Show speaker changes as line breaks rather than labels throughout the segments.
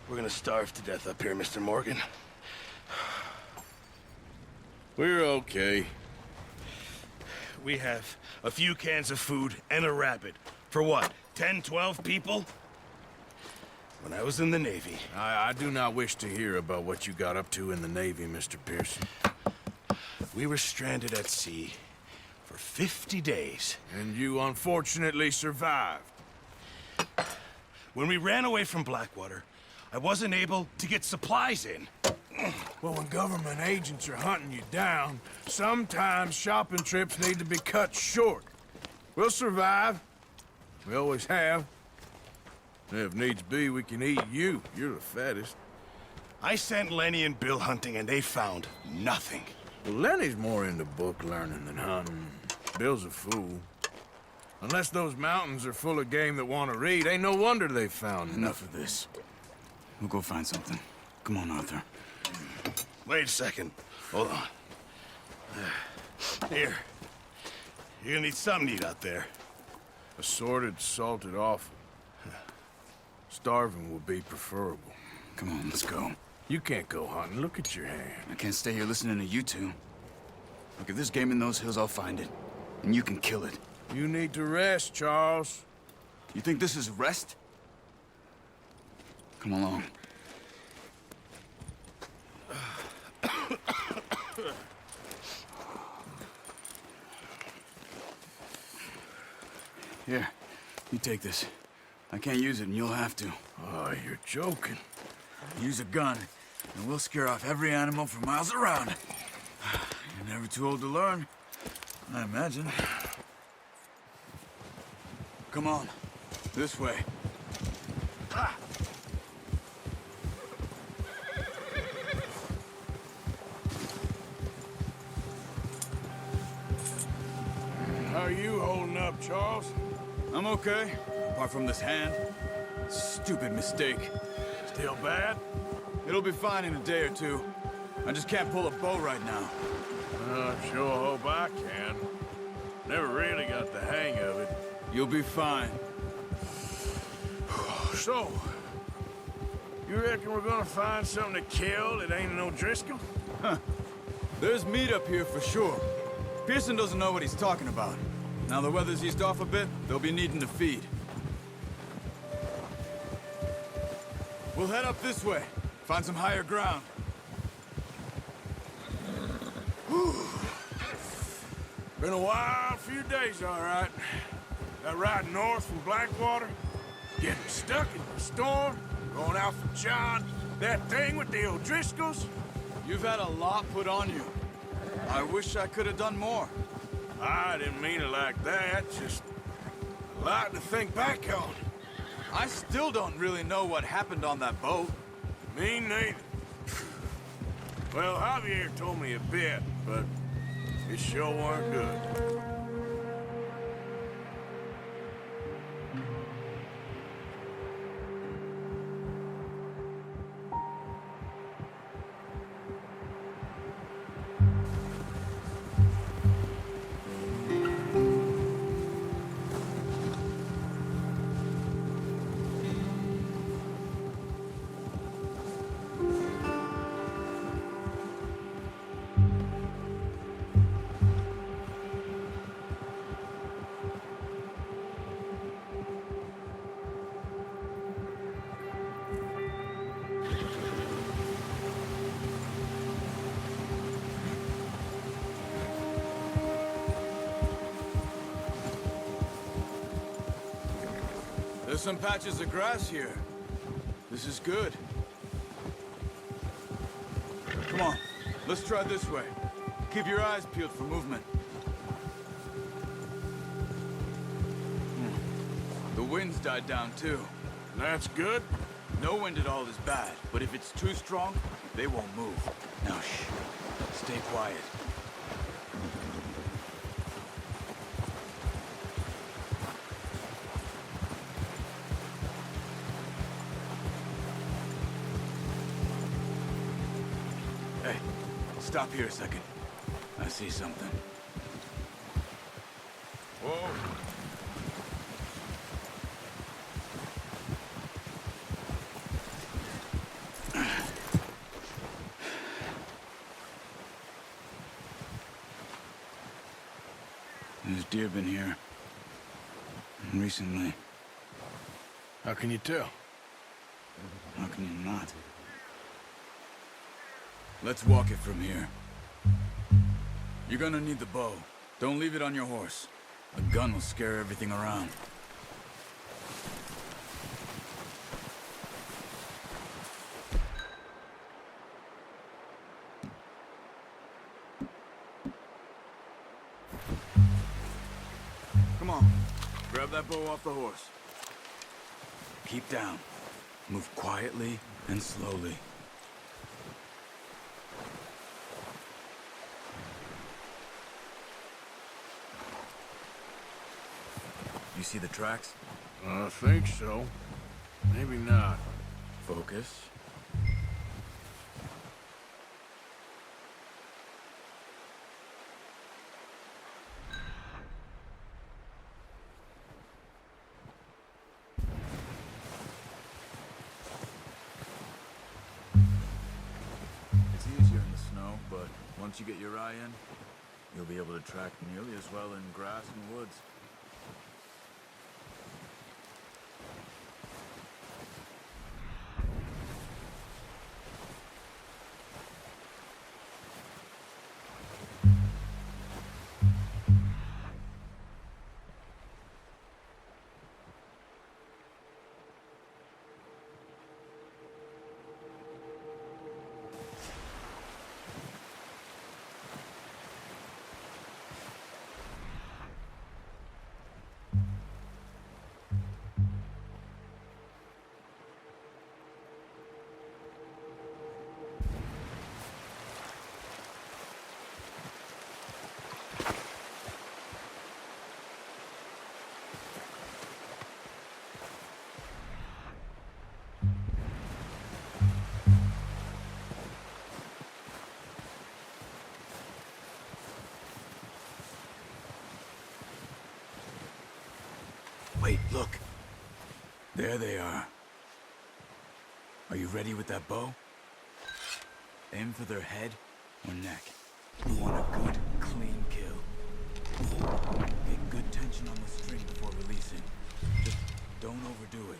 We're gonna starve to death up here, Mr. Morgan.
We're okay.
We have a few cans of food and a rabbit. For what, 10, 12 people? When I was in the Navy...
I do not wish to hear about what you got up to in the Navy, Mr. Pearson.
We were stranded at sea for 50 days.
And you unfortunately survived.
When we ran away from Blackwater, I wasn't able to get supplies in.
Well, when government agents are hunting you down, sometimes shopping trips need to be cut short. We'll survive. We always have. If needs be, we can eat you. You're the fattest.
I sent Lenny and Bill hunting, and they found nothing.
Well, Lenny's more into book learning than hunting. Bill's a fool. Unless those mountains are full of game that want to read, ain't no wonder they found
Enough of this. We'll go find something. Come on, Arthur.
Wait a second. Hold on. Here. You're gonna need something to eat out there.
Assorted, salted offal. Starving would be preferable.
Come on, let's go.
You can't go hunting. Look at your hand.
I can't stay here listening to you two. Look, if there's game in those hills, I'll find it. And you can kill it.
You need to rest, Charles.
You think this is rest? Come along. Here, you take this. I can't use it, and you'll have to.
Oh, you're joking.
Use a gun, and we'll scare off every animal for miles around. You're never too old to learn, I imagine. Come on, this way.
How are you holding up, Charles?
I'm okay, apart from this hand. Stupid mistake.
Still bad?
It'll be fine in a day or two. I just can't pull a bow right now.
I sure hope I can. Never really got the hang of it.
You'll be fine.
So, you reckon we're gonna find something to kill that ain't no Driscoll?
There's meat up here for sure. Pearson doesn't know what he's talking about. Now the weather's eased off a bit, they'll be needing to feed. We'll head up this way. Find some higher ground.
Been a wild few days, all right. That ride north from Blackwater, getting stuck in the storm, going out for John, that thing with the O'Driscolls.
You've had a lot put on you. I wish I could have done more.
I didn't mean it like that, just a lot to think back on.
I still don't really know what happened on that boat.
Me neither. Well, Javier told me a bit, but it sure weren't good.
There's some patches of grass here. This is good. Come on, let's try this way. Keep your eyes peeled for movement. The wind's died down too.
That's good.
No wind at all is bad, but if it's too strong, they won't move. Now shh, stay quiet. Hey, stop here a second. I see something.
Whoa.
deer been here? Recently.
How can you tell?
How can you not? Let's walk it from here. You're gonna need the bow. Don't leave it on your horse. A gun will scare everything around. Come on. Grab that bow off the horse. Keep down. Move quietly and slowly. You see the tracks?
I think so. Maybe not.
Focus. It's easier in the snow, but once you get your eye in, you'll be able to track nearly as well in grass and woods. Wait, look. There they are. Are you ready with that bow? Aim for their head or neck. You want a good, clean kill. Get good tension on the string before releasing. Just don't overdo it.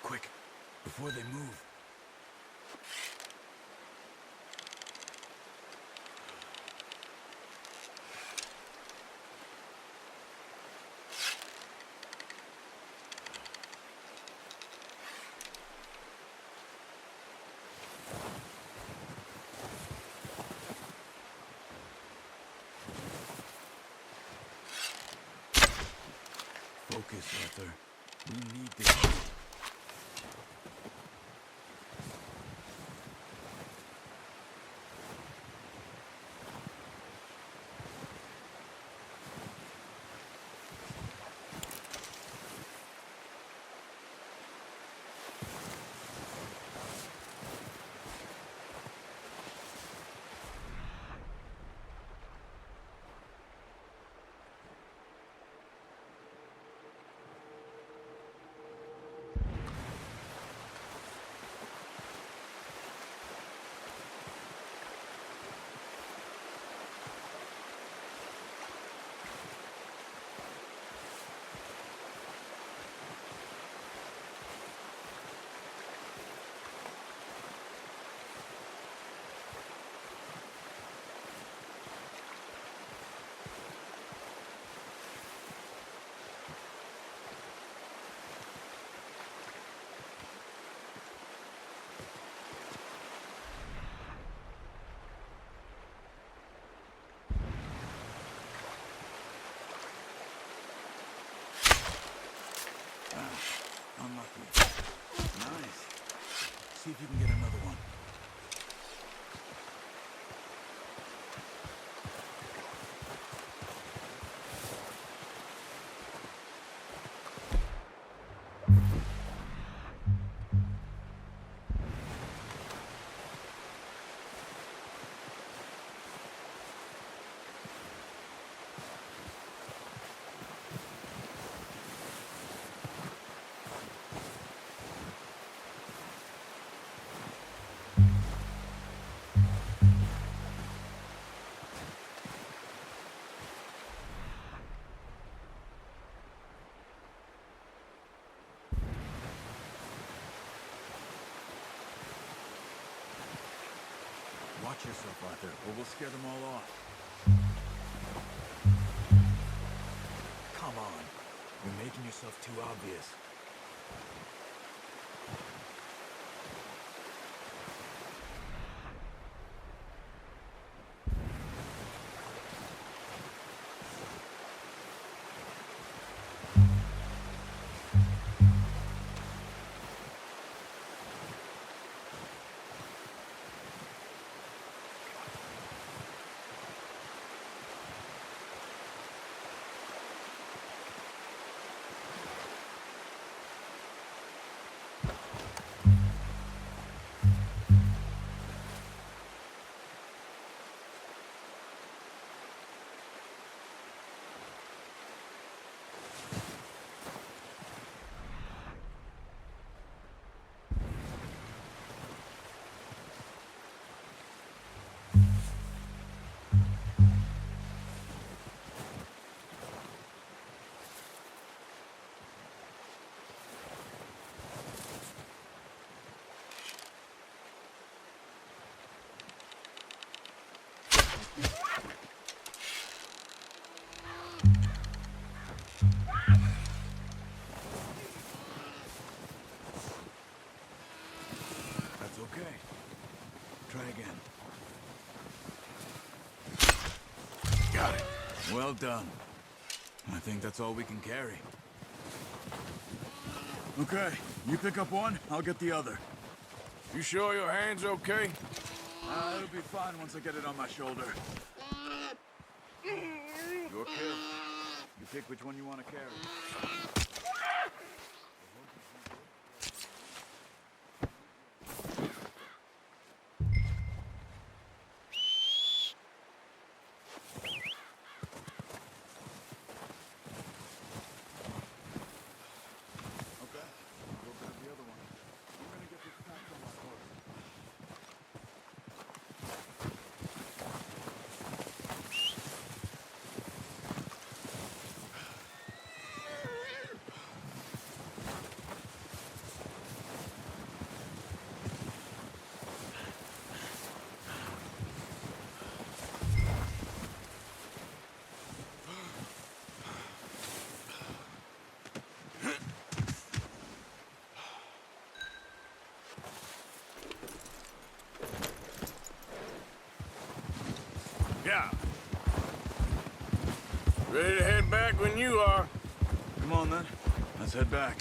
Quick, before they move. Focus, Arthur. We need this. Unlucky. Nice. See if you can get another one. Watch yourself, Arthur, or we'll scare them all off. Come on. You're making yourself too obvious. That's okay. Try again. Got it. Well done. I think that's all we can carry. Okay, you pick up one, I'll get the other.
You sure your hand's okay?
It'll be fine once I get it on my shoulder. Your kill. You pick which one you want to carry. Okay, go grab the other one. I'm gonna get this snack on my horse.
Yeah. Ready to head back when you are.
Come on then, let's head back.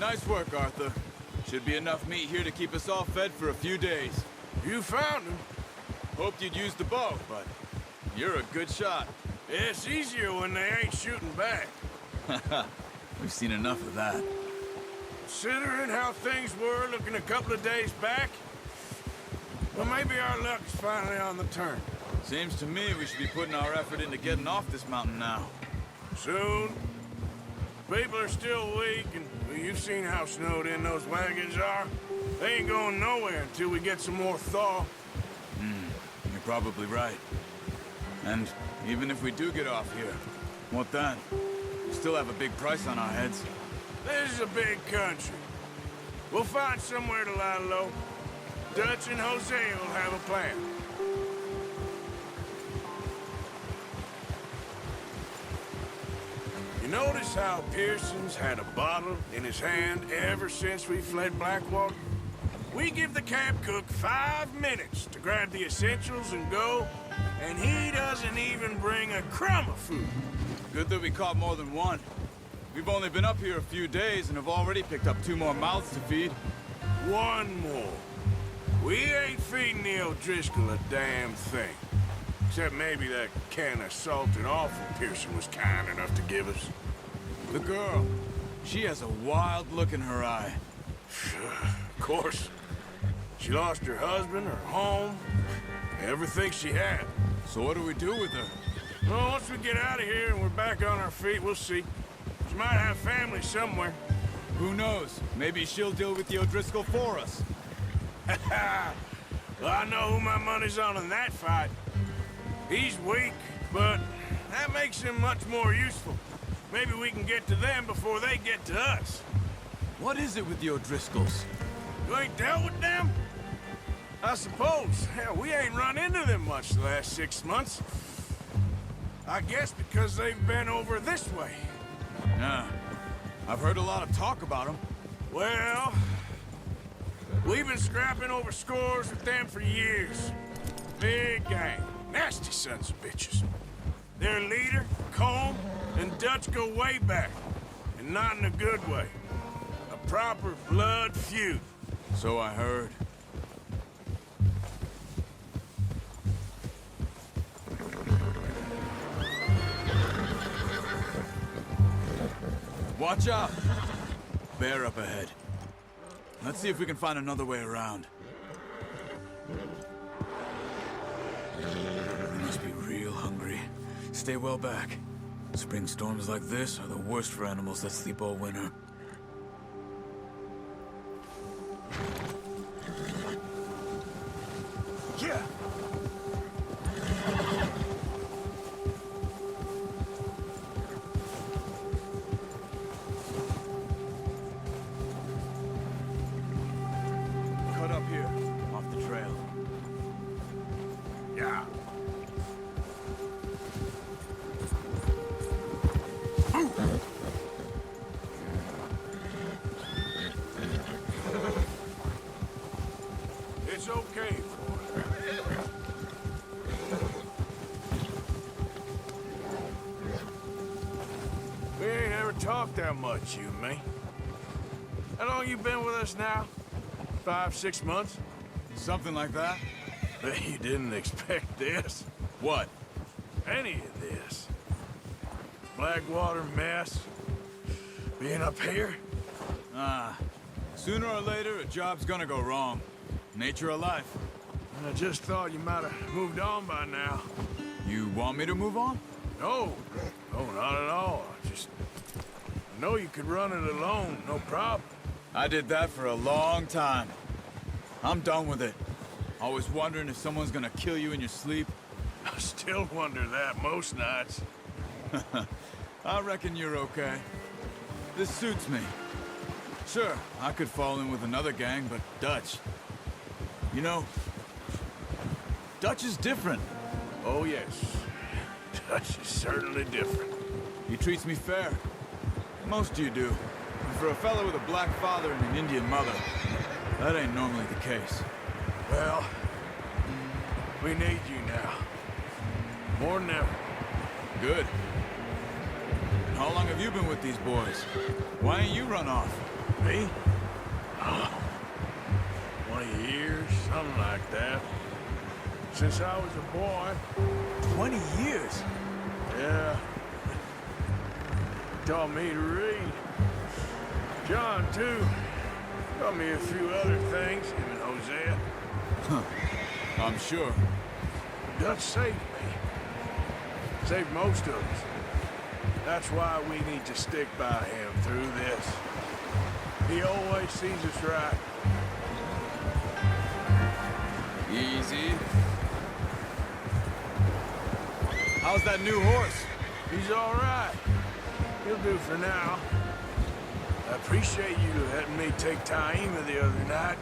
Nice work, Arthur. Should be enough meat here to keep us all fed for a few days.
You found him.
Hoped you'd use the bow, but you're a good shot.
It's easier when they ain't shooting back.
We've seen enough of that.
Considering how things were looking a couple of days back, well, maybe our luck's finally on the turn.
Seems to me we should be putting our effort into getting off this mountain now.
Soon. People are still weak, and well, you've seen how snowed in those wagons are. They ain't going nowhere until we get some more thaw.
You're probably right. And even if we do get off here, what then? We still have a big price on our heads.
This is a big country. We'll find somewhere to lie low. Dutch and Hosea will have a plan. You notice how Pearson's had a bottle in his hand ever since we fled Blackwater? We give the camp cook 5 minutes to grab the essentials and go, and he doesn't even bring a crumb of food.
Good that we caught more than one. We've only been up here a few days and have already picked up 2 more mouths to feed.
One more. We ain't feeding the O'Driscoll a damn thing. Except maybe that can of salted offal Pearson was kind enough to give us.
The girl, she has a wild look in her eye.
Of course. She lost her husband, her home, everything she had.
So what do we do with her?
Well, once we get out of here and we're back on our feet, we'll see. She might have family somewhere.
Who knows? Maybe she'll deal with the O'Driscoll for us.
Well, I know who my money's on in that fight. He's weak, but That makes them much more useful. Maybe we can get to them before they get to us.
What is it with the O'Driscolls?
You ain't dealt with them? I suppose. Hell, we ain't run into them much the last 6 months. I guess because they've been over this way.
Yeah. I've heard a lot of talk about them.
Well, we've been scrapping over scores with them for years. Big gang. Nasty sons of bitches. Their leader, Colm, and Dutch go way back. And not in a good way. A proper blood feud.
So I heard. Watch out! Bear up ahead. Let's see if we can find another way around. They must be real hungry. Stay well back. Spring storms like this are the worst for animals that sleep all winter.
Yeah.
Cut up here, off the trail.
Yeah. It's okay, boy. We ain't ever talked that much, you and me. How long you been with us now? 5, 6 months?
Something like that?
Bet you didn't expect this.
What?
Any of this. Blackwater mess. Being up here?
Sooner or later, a job's gonna go wrong. Nature of life.
I just thought you might have moved on by now.
You want me to move on?
No, not at all. I know you could run it alone, no problem.
I did that for a long time. I'm done with it. Always wondering if someone's gonna kill you in your sleep.
I still wonder that most nights.
I reckon you're okay. This suits me. Sure, I could fall in with another gang, but Dutch... You know, Dutch is different.
Oh, yes. Dutch is certainly different.
He treats me fair. Most of you do. And for a fella with a black father and an Indian mother, that ain't normally the case.
Well, we need you now. More than ever.
Good. And how long have you been with these boys? Why ain't you run off?
Me? Oh, 20 years, something like that. Since I was a boy.
20 years?
Yeah. Taught me to read. John, too. Taught me a few other things, him and Hosea.
I'm sure.
Dutch saved me. Saved most of us. That's why we need to stick by him through this. He always sees us right.
Easy. How's that new horse?
He's all right. He'll do for now. I appreciate you letting me take Taima the other night.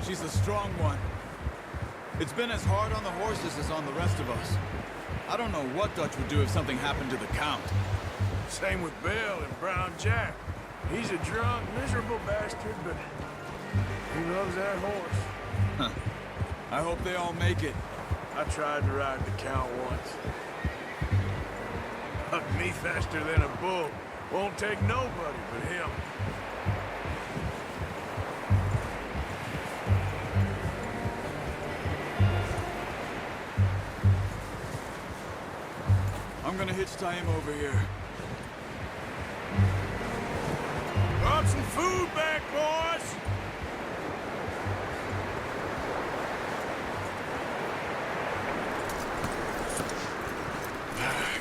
She's a strong one. It's been as hard on the horses as on the rest of us. I don't know what Dutch would do if something happened to the Count.
Same with Bill and Brown Jack. He's a drunk, miserable bastard, but he loves that horse.
I hope they all make it.
I tried to ride the Count once. Hugged me faster than a bull. Won't take nobody but him.
I'm gonna hitch Taima over here.
Brought some food back, boys!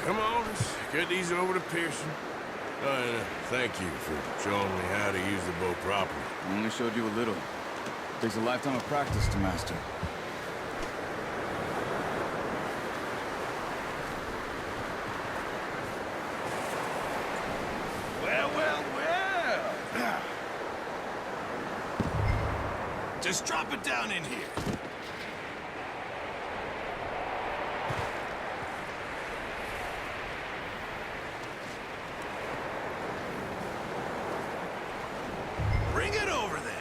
Come on, let's get these over to Pearson. Thank you for showing me how to use the bow properly.
I only showed you a little. Takes a lifetime of practice to master.
Just drop it down in here. Bring it over then.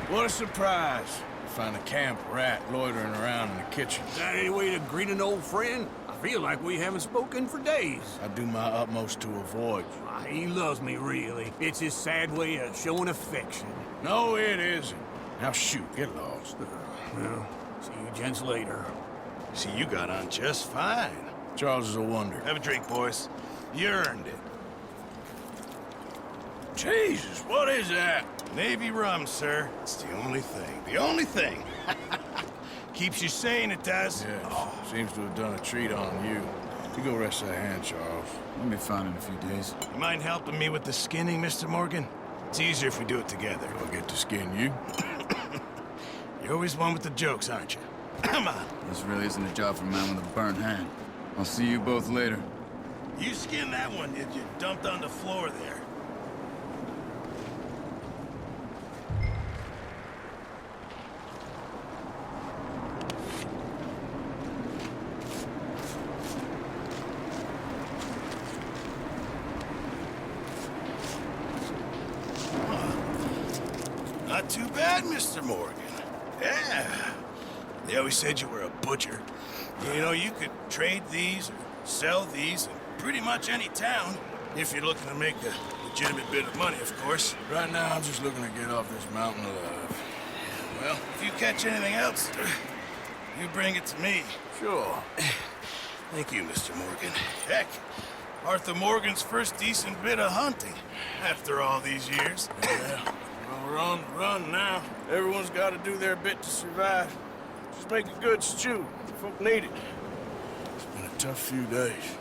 What a surprise. Find a camp rat loitering around in the kitchen.
Is that any way to greet an old friend? I feel like we haven't spoken for days.
I do my utmost to avoid you.
He loves me, really. It's his sad way of showing affection.
No, it isn't. Now shoot, get lost.
Well, see you gents later.
See, you got on just fine.
Charles is a wonder.
Have a drink, boys. You earned it.
Jesus, what is that?
Navy rum, sir. It's the only thing. The only thing. Keeps you sane, it does.
Yes, seems to have done a treat on you. You go rest that hand, Charles.
We'll be fine in a few days.
You mind helping me with the skinning, Mr. Morgan? It's easier if we do it together.
I'll get to skin you.
You're always one with the jokes, aren't you? Come on.
This really isn't a job for a man with a burnt hand. I'll see you both later.
You skinned that one, did you? Dumped on the floor there. Not too bad, Mr. Morgan. Yeah. They always said you were a butcher. You know, you could trade these or sell these in pretty much any town, if you're looking to make a legitimate bit of money, of course.
Right now, I'm just looking to get off this mountain alive.
Well, if you catch anything else, you bring it to me.
Sure.
Thank you, Mr. Morgan. Heck, Arthur Morgan's first decent bit of hunting after all these years.
Yeah. Well, we're on the run now. Everyone's got to do their bit to survive. Just make a good stew. Folk need it. It's been a tough few days.